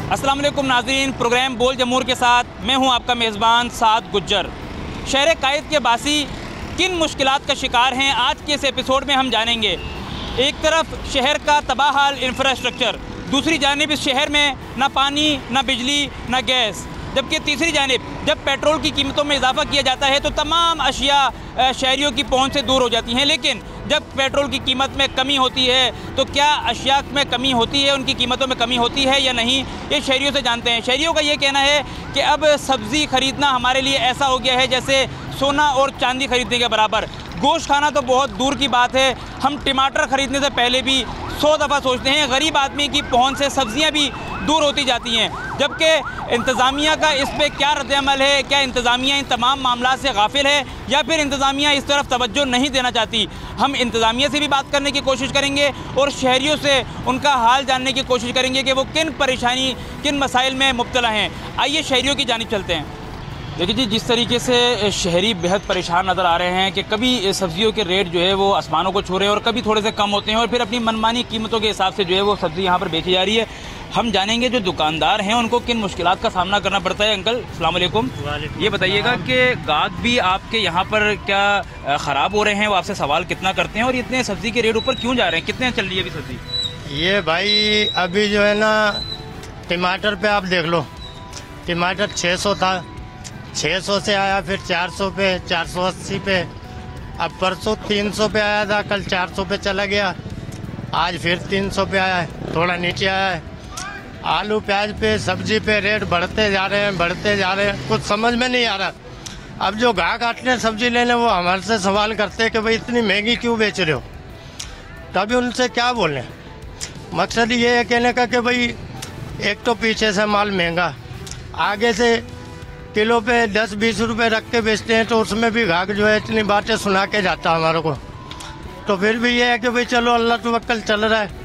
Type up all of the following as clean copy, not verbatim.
अस्सलाम वालेकुम नाज़रीन, प्रोग्राम बोल जमूर के साथ मैं हूं आपका मेज़बान साद गुज्जर। शहर कायद के बासी किन मुश्किलात का शिकार हैं, आज के इस एपिसोड में हम जानेंगे। एक तरफ शहर का तबाह हाल इंफ्रास्ट्रक्चर, दूसरी जानिब इस शहर में ना पानी, ना बिजली, ना गैस, जबकि तीसरी जानिब जब पेट्रोल की कीमतों में इजाफा किया जाता है तो तमाम अशिया शहरियों की पहुंच से दूर हो जाती हैं। लेकिन जब पेट्रोल की कीमत में कमी होती है तो क्या अशिया में कमी होती है, उनकी कीमतों में कमी होती है या नहीं, ये शहरियों से जानते हैं। शहरियों का ये कहना है कि अब सब्ज़ी ख़रीदना हमारे लिए ऐसा हो गया है जैसे सोना और चांदी ख़रीदने के बराबर। गोश्त खाना तो बहुत दूर की बात है, हम टमाटर ख़रीदने से पहले भी 100 दफ़ा सोचते हैं। गरीब आदमी की पहुंच से सब्ज़ियाँ भी दूर होती जाती हैं। जबकि इंतज़ामिया का इस पर क्या रद्द-ए-अमल है? क्या इंतज़ामिया इन तमाम मामला से गाफिल है या फिर इंतज़ामिया इस तरफ तवज्जो नहीं देना चाहती? हम इंतज़ामिया से भी बात करने की कोशिश करेंगे और शहरियों से उनका हाल जानने की कोशिश करेंगे कि वो किन परेशानी, किन मसाइल में मुब्तला हैं। आइए शहरियों की जानिब चलते हैं। देखिए जी, जिस तरीके से शहरी बेहद परेशान नज़र आ रहे हैं कि कभी सब्ज़ियों के रेट जो है वो आसमानों को छू रहे हैं और कभी थोड़े से कम होते हैं और फिर अपनी मनमानी कीमतों के हिसाब से जो है वो सब्ज़ी यहाँ पर बेची जा रही है। हम जानेंगे जो दुकानदार हैं उनको किन मुश्किलात का सामना करना पड़ता है। अंकल अस्सलाम वालेकुम, ये बताइएगा कि गाहक भी आपके यहाँ पर क्या ख़राब हो रहे हैं, वो आपसे सवाल कितना करते हैं और इतने सब्ज़ी के रेट ऊपर क्यों जा रहे हैं? कितने चल रही है अभी सब्ज़ी? ये भाई अभी जो है ना, टमाटर पे आप देख लो, टमाटर 600 था, 600 से आया फिर 400 पे, 480 पे, अब परसों 300 पे आया था, कल 400 पे चला गया, आज फिर 300 पे आया है, थोड़ा नीचे आया है। आलू प्याज पे, सब्जी पे रेट बढ़ते जा रहे हैं, कुछ समझ में नहीं आ रहा। अब जो गाहक आते हैं सब्जी लेने, वो हमारे से सवाल करते हैं कि भाई इतनी महंगी क्यों बेच रहे हो, तभी उनसे क्या बोलें। मकसद ये है कहने का कि भाई एक तो पीछे से माल महंगा, आगे से किलो पे 10-20 रुपए रख के बेचते हैं, तो उसमें भी गाहक जो है इतनी बातें सुना के जाता है हमारे को। तो फिर भी ये है कि भाई चलो अल्लाह तवक्कल चल रहा है,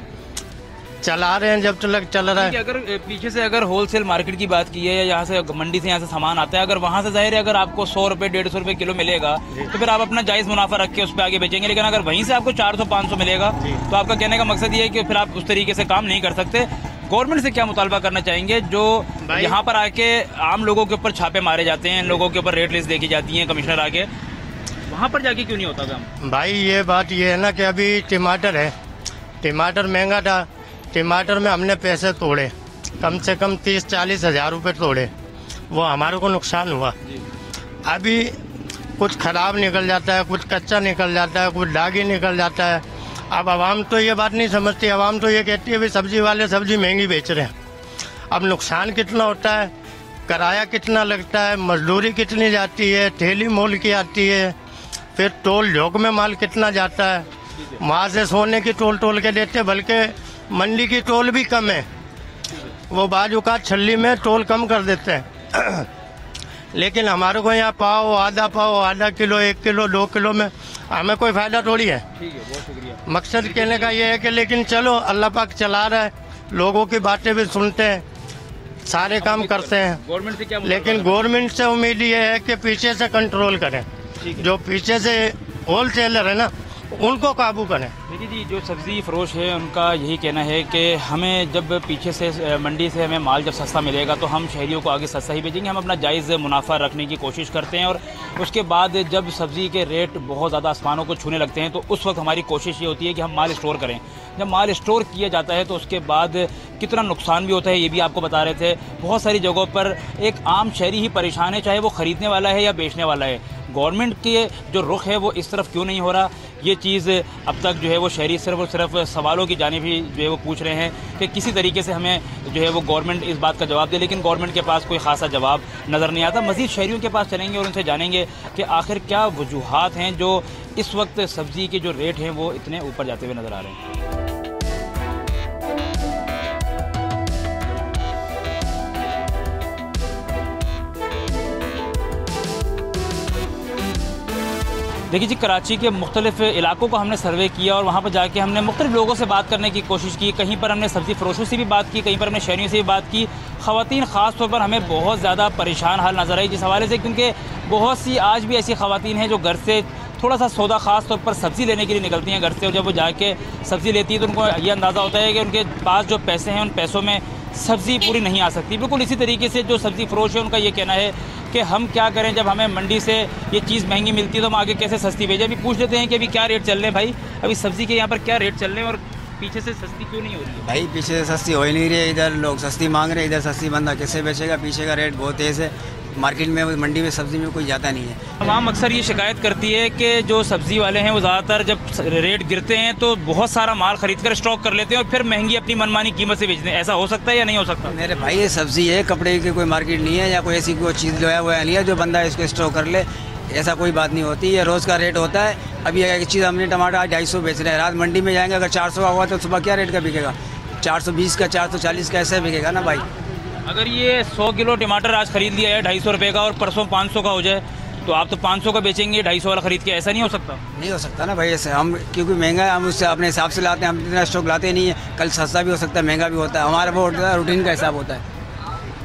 चला रहे हैं जब तक चल रहा है। अगर पीछे से अगर होलसेल मार्केट की बात की है या यहाँ से मंडी से यहाँ से सामान आता है, अगर वहाँ से जाहिर है अगर आपको 100 रुपये 150 रुपये किलो मिलेगा तो फिर आप अपना जायज़ मुनाफा रख के उस पर आगे बेचेंगे। लेकिन अगर वहीं से आपको 400-500 मिलेगा तो आपका कहने का मकसद ये है कि फिर आप उस तरीके से काम नहीं कर सकते। गवर्नमेंट से क्या मुतालबा करना चाहेंगे जो यहाँ पर आके आम लोगों के ऊपर छापे मारे जाते हैं, लोगों के ऊपर रेट लिस्ट देखी जाती है, कमिश्नर आके वहाँ पर जाके क्यों नहीं होता काम? भाई ये बात ये है ना कि अभी टमाटर है, टमाटर महंगा था, टमाटर में हमने पैसे तोड़े, कम से कम 30-40 हज़ार रुपये तोड़े, वो हमारे को नुकसान हुआ। अभी कुछ ख़राब निकल जाता है, कुछ कच्चा निकल जाता है, कुछ दागी निकल जाता है। अब आवाम तो ये बात नहीं समझती, आवाम तो ये कहती है भाई सब्जी वाले सब्जी महंगी बेच रहे हैं। अब नुकसान कितना होता है, किराया कितना लगता है, मजदूरी कितनी जाती है, ठेली मोल की आती है, फिर टोल झोंक में माल कितना जाता है, वहाँ से सोने की टोल के देते, बल्कि मंडी की टोल भी कम है, वो बाजू का छल्ली में टोल कम कर देते हैं। लेकिन हमारे को यहाँ पाव, आधा किलो, 1 किलो, 2 किलो में हमें कोई फायदा थोड़ी है। ठीक है, बहुत शुक्रिया। मकसद कहने का ये है कि लेकिन चलो अल्लाह पाक चला रहा है, लोगों की बातें भी सुनते हैं, सारे काम करते हैं। गवर्नमेंट से क्या, लेकिन गवर्नमेंट से उम्मीद ये है कि पीछे से कंट्रोल करें, जो पीछे से होलसेलर है ना उनको काबू करें। देखिए जी, जो सब्ज़ी फरोश है उनका यही कहना है कि हमें जब पीछे से मंडी से हमें माल जब सस्ता मिलेगा तो हम शहरियों को आगे सस्ता ही बेचेंगे, हम अपना जायज़ मुनाफा रखने की कोशिश करते हैं। और उसके बाद जब सब्ज़ी के रेट बहुत ज़्यादा आसमानों को छूने लगते हैं तो उस वक्त हमारी कोशिश ये होती है कि हम माल स्टोर करें। जब माल स्टोर किया जाता है तो उसके बाद कितना नुकसान भी होता है ये भी आपको बता रहे थे। बहुत सारी जगहों पर एक आम शहरी ही परेशान है, चाहे वो ख़रीदने वाला है या बेचने वाला है। गवर्नमेंट के जो रुख है वो इस तरफ क्यों नहीं हो रहा, ये चीज़ अब तक जो है वो शहरी सिर्फ और सिर्फ सवालों की जानिब ही जो है वो पूछ रहे हैं कि किसी तरीके से हमें जो है वो गवर्नमेंट इस बात का जवाब दे। लेकिन गवर्नमेंट के पास कोई ख़ासा जवाब नज़र नहीं आता। मज़ीद शहरियों के पास चलेंगे और उनसे जानेंगे कि आखिर क्या वजूहात हैं जो इस वक्त सब्ज़ी के जो रेट हैं वो इतने ऊपर जाते हुए नज़र आ रहे हैं। देखिए जी, कराची के मुख्तलिफ इलाकों को हमने सर्वे किया और वहाँ पर जाके हमने मुख्तलिफ लोगों से बात करने की कोशिश की। कहीं पर हमने सब्ज़ी फरोशों से भी बात की, कहीं पर हमने शहरियों से भी बात की। ख़वातीन ख़ास तौर पर हमें बहुत ज़्यादा परेशान हाल नज़र आई जिस हवाले से, क्योंकि बहुत सी आज भी ऐसी ख़वातीन हैं जो घर से थोड़ा सा सौदा ख़ास तौर पर सब्ज़ी लेने के लिए निकलती हैं घर से, और जब वो जाके सब्ज़ी लेती है तो उनको ये अंदाज़ा होता है कि उनके पास जो पैसे हैं उन पैसों में सब्ज़ी पूरी नहीं आ सकती। बिल्कुल इसी तरीके से जो सब्ज़ी फरोश है उनका ये कहना है कि हम क्या करें, जब हमें मंडी से ये चीज़ महंगी मिलती है तो हम आगे कैसे सस्ती भेजें। अभी पूछ लेते हैं कि अभी क्या रेट चल रहे हैं भाई, अभी सब्ज़ी के यहाँ पर क्या रेट चल रहे हैं और पीछे से सस्ती क्यों नहीं हो रही है? भाई पीछे से सस्ती हो ही नहीं रही है, इधर लोग सस्ती मांग रहे हैं, इधर सस्ती बंदा कैसे बेचेगा। पीछे का रेट बहुत तेज़ है, मार्केट में मंडी में सब्ज़ी में कोई जाता नहीं है। आवाम अक्सर ये शिकायत करती है कि जो सब्ज़ी वाले हैं वो ज़्यादातर जब रेट गिरते हैं तो बहुत सारा माल खरीद कर स्टॉक कर लेते हैं और फिर महंगी अपनी मनमानी कीमत से बेचते हैं। ऐसा हो सकता है या नहीं हो सकता? मेरे भाई ये सब्ज़ी है, कपड़े की कोई मार्केट नहीं है या कोई ऐसी कोई चीज़ जो है वो नहीं है जो बंदा इसको स्टॉक कर ले, ऐसा कोई बात नहीं होती। ये रोज़ का रेट होता है। अभी एक चीज़ हमने टमाटर आज 250 बेच रहे हैं, रात मंडी में जाएंगे अगर 400 का हुआ तो सुबह क्या रेट का बिकेगा? 420 का, 440 का ऐसे बिकेगा ना भाई। अगर ये 100 किलो टमाटर आज खरीद लिया है 250 रुपये का और परसों 500 का हो जाए तो आप तो 500 का बेचेंगे 250 वाला खरीद के, ऐसा नहीं हो सकता? नहीं हो सकता ना भाई ऐसे, हम क्योंकि महंगा है हम उससे अपने हिसाब से लाते हैं, हम इतना स्टॉक लाते नहीं है। कल सस्ता भी हो सकता है, महंगा भी होता है, हमारा वो होता है रूटीन का हिसाब होता है।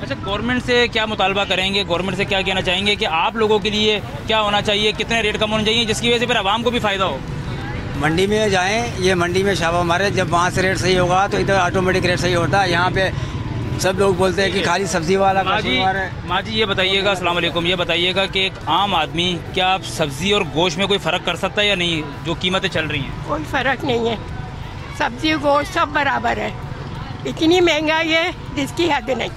अच्छा, गवर्नमेंट से क्या मुतालबा करेंगे, गवर्नमेंट से क्या कहना चाहेंगे कि आप लोगों के लिए क्या होना चाहिए, कितने रेट कम होने चाहिए जिसकी वजह से फिर आवाम को भी फ़ायदा हो? मंडी में जाएं, ये मंडी में छापा मारे, जब वहाँ से रेट सही होगा तो इधर ऑटोमेटिक रेट सही होता है। यहाँ पे सब लोग बोलते हैं कि खाली सब्जी वाला माँ जी ये बताइएगा, अस्सलाम वालेकुम, ये बताइएगा कि एक आम आदमी क्या सब्ज़ी और गोश्त में कोई फ़र्क कर सकता है या नहीं, जो कीमतें चल रही हैं? कोई फ़र्क नहीं है, सब्जी गोश्त सब बराबर है। इतनी महंगाई है जिसकी हद नहीं।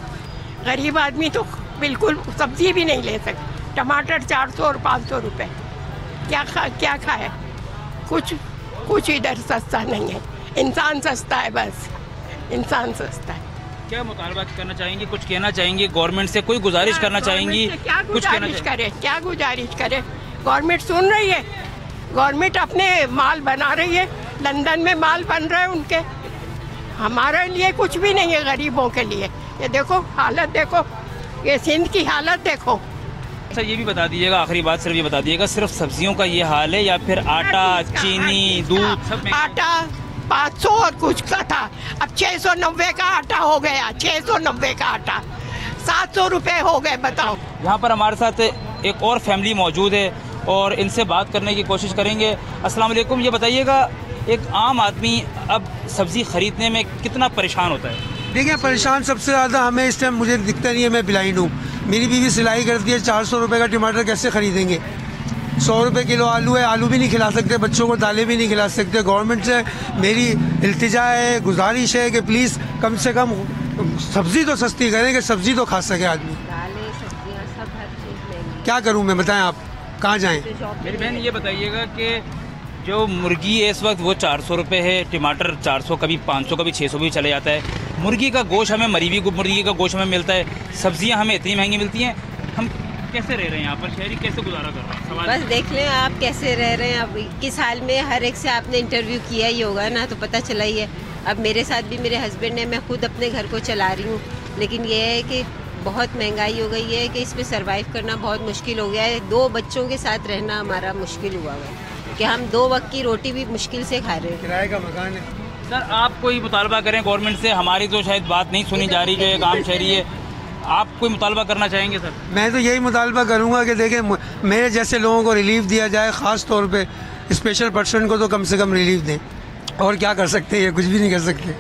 गरीब आदमी तो बिल्कुल सब्जी भी नहीं ले सकते। टमाटर 400 और 500 रुपये, क्या खाए? कुछ इधर सस्ता नहीं है। इंसान सस्ता है, बस इंसान सस्ता है। क्या मुतालबा करना चाहेंगी, कुछ कहना चाहेंगी गवर्नमेंट से, कोई गुजारिश करना चाहेंगी? क्या गुजारिश करे? गवर्नमेंट सुन रही है? गवर्नमेंट अपने माल बना रही है, लंदन में माल बन रहे हैं उनके। हमारे लिए कुछ भी नहीं है, गरीबों के लिए। ये देखो हालत, देखो ये सिंध की हालत देखो। अच्छा, ये भी बता दीजिएगा, आखिरी बात सिर्फ ये बता दीजिएगा, सिर्फ सब्जियों का ये हाल है या फिर आटा, चीनी, दूध सब? आटा 500 और कुछ का था, अब 690 का आटा हो गया। 690 का आटा 700 रुपये हो गए, बताओ। यहाँ पर हमारे साथ एक और फैमिली मौजूद है और इनसे बात करने की कोशिश करेंगे। अस्सलाम वालेकुम, ये बताइएगा एक आम आदमी अब सब्ज़ी ख़रीदने में कितना परेशान होता है? देखिए, परेशान सबसे ज़्यादा हमें इस टाइम, मुझे दिखता नहीं है, मैं ब्लाइंड हूँ। मेरी बीवी सिलाई करती है, 400 रुपये का टमाटर कैसे ख़रीदेंगे? 100 रुपये किलो आलू है, आलू भी नहीं खिला सकते, बच्चों को दालें भी नहीं खिला सकते। गवर्नमेंट से मेरी इल्तिजा है, गुजारिश है कि प्लीज़ कम से कम सब्ज़ी तो सस्ती करें कि सब्ज़ी तो खा सके आदमी। दालें, सब्जियां, सब हर चीज़ महंगी। क्या करूँ मैं, बताएं आप, कहाँ जाएँ? मेरी बहन ये बताइएगा कि जो मुर्गी है इस वक्त वो 400 रुपये है, टमाटर 400, कभी 500, कभी 600 भी चले जाता है। मुर्गी का गोश्त हमें, मरी हुई मुर्गी का गोश्त हमें मिलता है, सब्जियां हमें इतनी महंगी मिलती हैं। हम कैसे रह रहे हैं यहाँ पर, शहरी कैसे गुजारा कर रहे हैं? सवाल बस देख लें आप कैसे रह रहे हैं। अब 21 साल में हर एक से आपने इंटरव्यू किया ही होगा ना, तो पता चला ही है। अब मेरे साथ भी मेरे हस्बैंड है, मैं खुद अपने घर को चला रही हूँ, लेकिन ये है कि बहुत महंगाई हो गई है कि इसमें सर्वाइव करना बहुत मुश्किल हो गया है। 2 बच्चों के साथ रहना हमारा मुश्किल हुआ है कि हम 2 वक्त की रोटी भी मुश्किल से खा रहे हैं। किराए का मकान है। सर, आप कोई मुतालबा करें गवर्नमेंट से, हमारी तो शायद बात नहीं सुनी जा रही, जो एक आम शहरी है। आप कोई मुतालबा करना चाहेंगे सर? मैं तो यही मुतालबा करूँगा कि देखें, मेरे जैसे लोगों को रिलीफ दिया जाए, ख़ास तौर पे स्पेशल पर्सन को तो कम से कम रिलीफ दें। और क्या कर सकते हैं, कुछ भी नहीं कर सकते।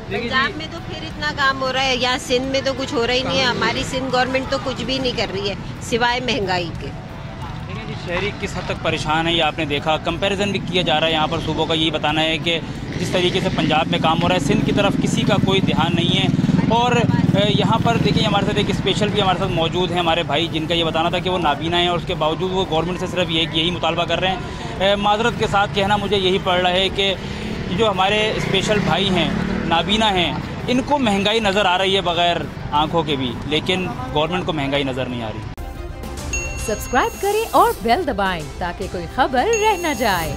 पंजाब में तो फिर इतना काम हो रहा है, यहाँ सिंध में तो कुछ हो रहा ही नहीं है। हमारी सिंध गवर्नमेंट तो कुछ भी नहीं कर रही है सिवाय महंगाई के। शहरी किस हद तक परेशान है ये आपने देखा, कंपैरिजन भी किया जा रहा है यहाँ पर सूबों का। यही बताना है कि जिस तरीके से पंजाब में काम हो रहा है, सिंध की तरफ किसी का कोई ध्यान नहीं है। और यहाँ पर देखिए, हमारे साथ एक स्पेशल भी हमारे साथ मौजूद है, हमारे भाई, जिनका ये बताना था कि वो नाबीना है और उसके बावजूद वो गवर्नमेंट से सिर्फ यही मुतालबा कर रहे हैं। माजरत के साथ कहना मुझे यही पड़ रहा है कि जो हमारे स्पेशल भाई हैं, नाबीना हैं, इनको महंगाई नज़र आ रही है बग़ैर आँखों के भी, लेकिन गवर्नमेंट को महंगाई नज़र नहीं आ रही। सब्सक्राइब करें और बेल दबाएं ताकि कोई खबर रह न जाए।